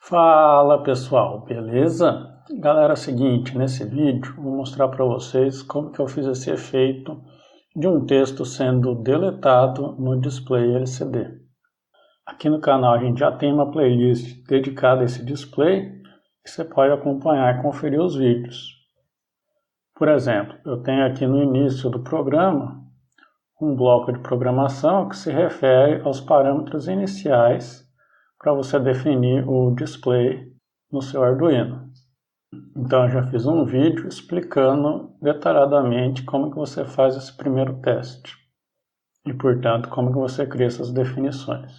Fala pessoal, beleza? Galera, é o seguinte, nesse vídeo vou mostrar para vocês como que eu fiz esse efeito de um texto sendo deletado no display LCD. Aqui no canal a gente já tem uma playlist dedicada a esse display que você pode acompanhar e conferir os vídeos. Por exemplo, eu tenho aqui no início do programa um bloco de programação que se refere aos parâmetros iniciais para você definir o display no seu Arduino. Então eu já fiz um vídeo explicando detalhadamente como que você faz esse primeiro teste e, portanto, como que você cria essas definições.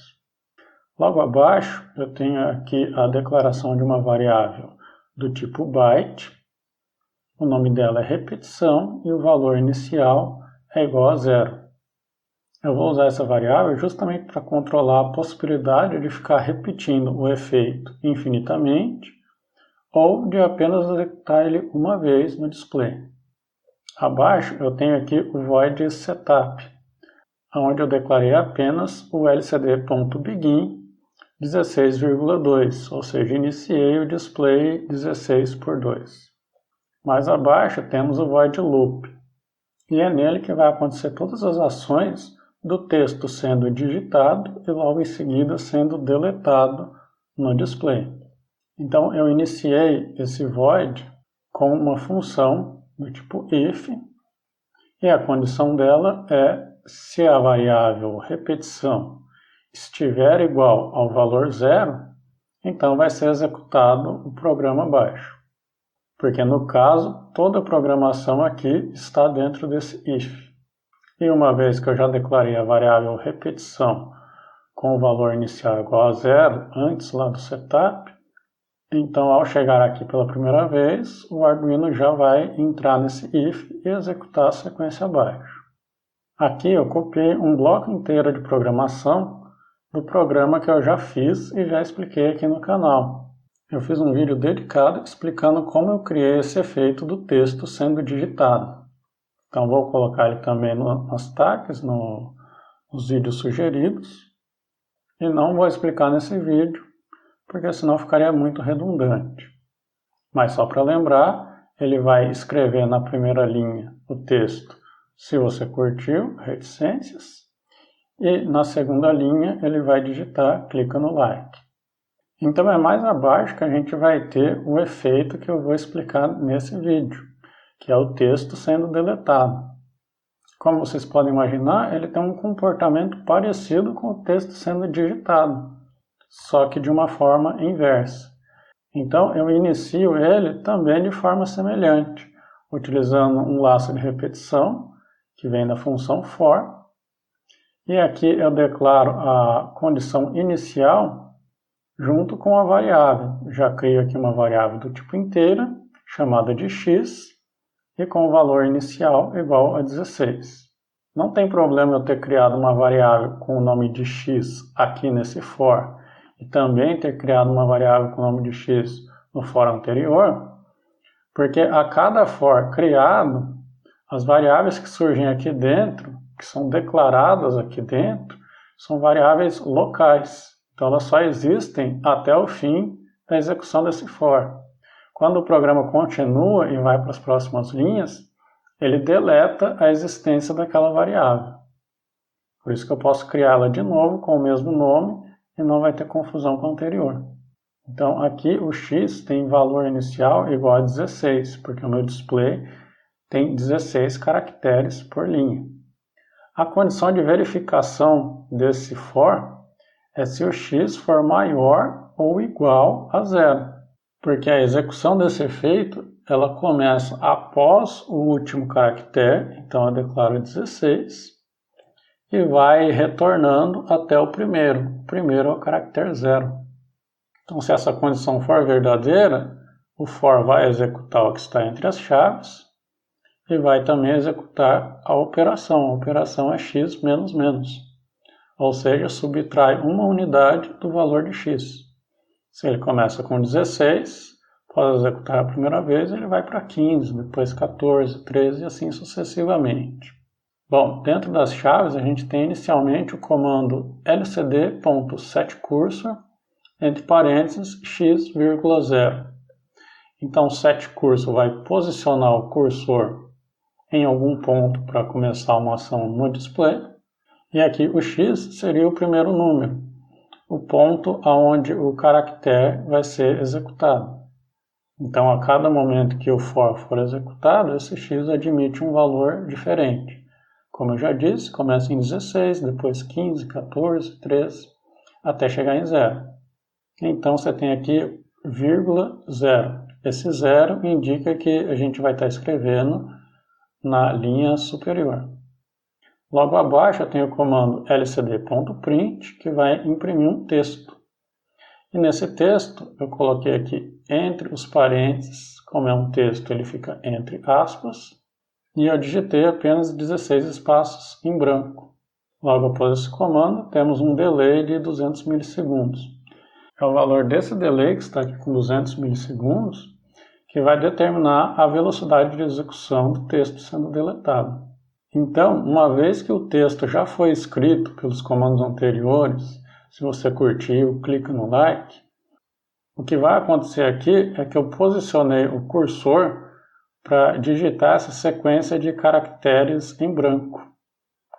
Logo abaixo eu tenho aqui a declaração de uma variável do tipo byte, o nome dela é repetição e o valor inicial é igual a 0. Eu vou usar essa variável justamente para controlar a possibilidade de ficar repetindo o efeito infinitamente ou de apenas executar ele uma vez no display. Abaixo eu tenho aqui o void setup, onde eu declarei apenas o lcd.begin 16,2, ou seja, iniciei o display 16:2. Mais abaixo temos o void loop, e é nele que vai acontecer todas as ações do texto sendo digitado e logo em seguida sendo deletado no display. Então eu iniciei esse void com uma função do tipo if, e a condição dela é se a variável repetição estiver igual ao valor 0, então vai ser executado o programa abaixo. Porque no caso, toda a programação aqui está dentro desse if. E uma vez que eu já declarei a variável repetição com o valor inicial igual a 0, antes lá do setup, então ao chegar aqui pela primeira vez, o Arduino já vai entrar nesse if e executar a sequência abaixo. Aqui eu copiei um bloco inteiro de programação do programa que eu já fiz e já expliquei aqui no canal. Eu fiz um vídeo dedicado explicando como eu criei esse efeito do texto sendo digitado. Então vou colocar ele também nas tags, nos vídeos sugeridos. E não vou explicar nesse vídeo, porque senão ficaria muito redundante. Mas só para lembrar, ele vai escrever na primeira linha o texto se você curtiu, reticências. E na segunda linha ele vai digitar, clica no like. Então é mais abaixo que a gente vai ter o efeito que eu vou explicar nesse vídeo, que é o texto sendo deletado. Como vocês podem imaginar, ele tem um comportamento parecido com o texto sendo digitado, só que de uma forma inversa. Então eu inicio ele também de forma semelhante, utilizando um laço de repetição, que vem da função for, e aqui eu declaro a condição inicial junto com a variável. Já crio aqui uma variável do tipo inteira, chamada de x, e com o valor inicial igual a 16. Não tem problema eu ter criado uma variável com o nome de x aqui nesse for, e também ter criado uma variável com o nome de x no for anterior, porque a cada for criado, as variáveis que surgem aqui dentro, que são declaradas aqui dentro, são variáveis locais. Então elas só existem até o fim da execução desse for. Quando o programa continua e vai para as próximas linhas, ele deleta a existência daquela variável. Por isso que eu posso criá-la de novo com o mesmo nome e não vai ter confusão com a anterior. Então aqui o x tem valor inicial igual a 16, porque o meu display tem 16 caracteres por linha. A condição de verificação desse for é se o x for maior ou igual a 0. Porque a execução desse efeito, ela começa após o último caractere, então eu declaro 16, e vai retornando até o primeiro. O primeiro é o caractere 0. Então, se essa condição for verdadeira, o for vai executar o que está entre as chaves e vai também executar a operação. A operação é x menos menos, ou seja, subtrai uma unidade do valor de x. Se ele começa com 16, após executar a primeira vez, ele vai para 15, depois 14, 13 e assim sucessivamente. Bom, dentro das chaves a gente tem inicialmente o comando lcd.setCursor entre parênteses, x, 0. Então o setCurso vai posicionar o cursor em algum ponto para começar uma ação no display. E aqui o x seria o primeiro número, o ponto aonde o caractere vai ser executado. Então, a cada momento que o for executado, esse x admite um valor diferente. Como eu já disse, começa em 16, depois 15, 14, 13, até chegar em 0. Então, você tem aqui vírgula 0. Esse 0 indica que a gente vai estar escrevendo na linha superior. Logo abaixo eu tenho o comando lcd.print, que vai imprimir um texto. E nesse texto eu coloquei aqui entre os parênteses, como é um texto ele fica entre aspas, e eu digitei apenas 16 espaços em branco. Logo após esse comando temos um delay de 200 milissegundos. É o valor desse delay, que está aqui com 200 milissegundos, que vai determinar a velocidade de execução do texto sendo deletado. Então, uma vez que o texto já foi escrito pelos comandos anteriores, se você curtiu, clica no like, o que vai acontecer aqui é que eu posicionei o cursor para digitar essa sequência de caracteres em branco.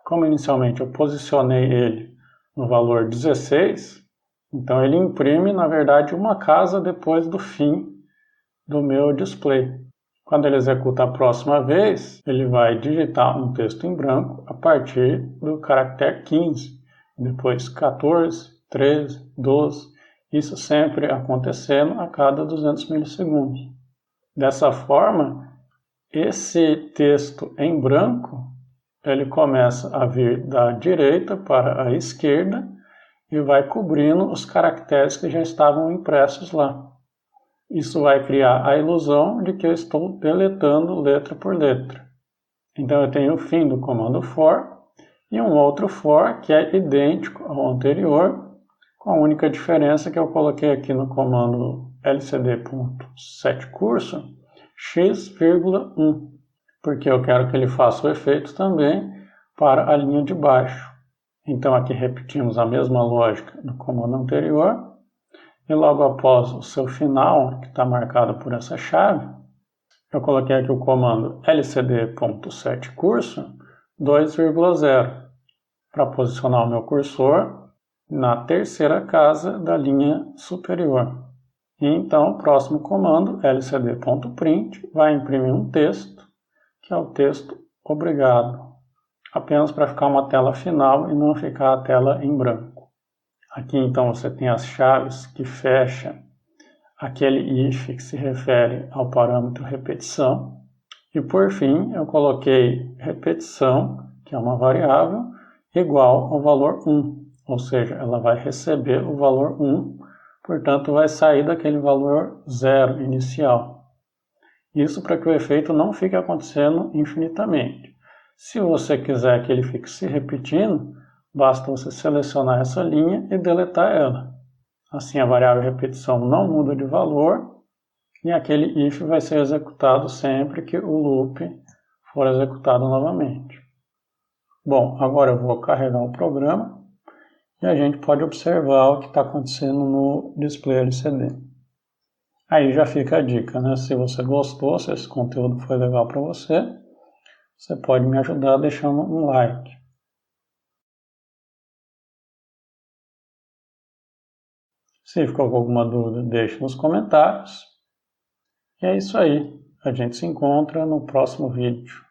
Como inicialmente eu posicionei ele no valor 16, então ele imprime, na verdade, uma casa depois do fim do meu display. Quando ele executa a próxima vez, ele vai digitar um texto em branco a partir do caractere 15, depois 14, 13, 12, isso sempre acontecendo a cada 200 milissegundos. Dessa forma, esse texto em branco, ele começa a vir da direita para a esquerda e vai cobrindo os caracteres que já estavam impressos lá. Isso vai criar a ilusão de que eu estou deletando letra por letra. Então eu tenho o fim do comando for e um outro for que é idêntico ao anterior, com a única diferença que eu coloquei aqui no comando lcd.setCurso x,1, porque eu quero que ele faça o efeito também para a linha de baixo. Então aqui repetimos a mesma lógica do comando anterior. E logo após o seu final, que está marcado por essa chave, eu coloquei aqui o comando lcd.setCurso 2,0 para posicionar o meu cursor na terceira casa da linha superior. E então o próximo comando, lcd.print, vai imprimir um texto, que é o texto obrigado, apenas para ficar uma tela final e não ficar a tela em branco. Aqui então você tem as chaves que fecham aquele if que se refere ao parâmetro repetição. E por fim eu coloquei repetição, que é uma variável, igual ao valor 1. Ou seja, ela vai receber o valor 1, portanto vai sair daquele valor 0 inicial. Isso para que o efeito não fique acontecendo infinitamente. Se você quiser que ele fique se repetindo, basta você selecionar essa linha e deletar ela. Assim a variável repetição não muda de valor e aquele if vai ser executado sempre que o loop for executado novamente. Bom, agora eu vou carregar o programa e a gente pode observar o que está acontecendo no display LCD. Aí já fica a dica, né? Se você gostou, se esse conteúdo foi legal para você, você pode me ajudar deixando um like. Se ficou com alguma dúvida, deixe nos comentários. E é isso aí. A gente se encontra no próximo vídeo.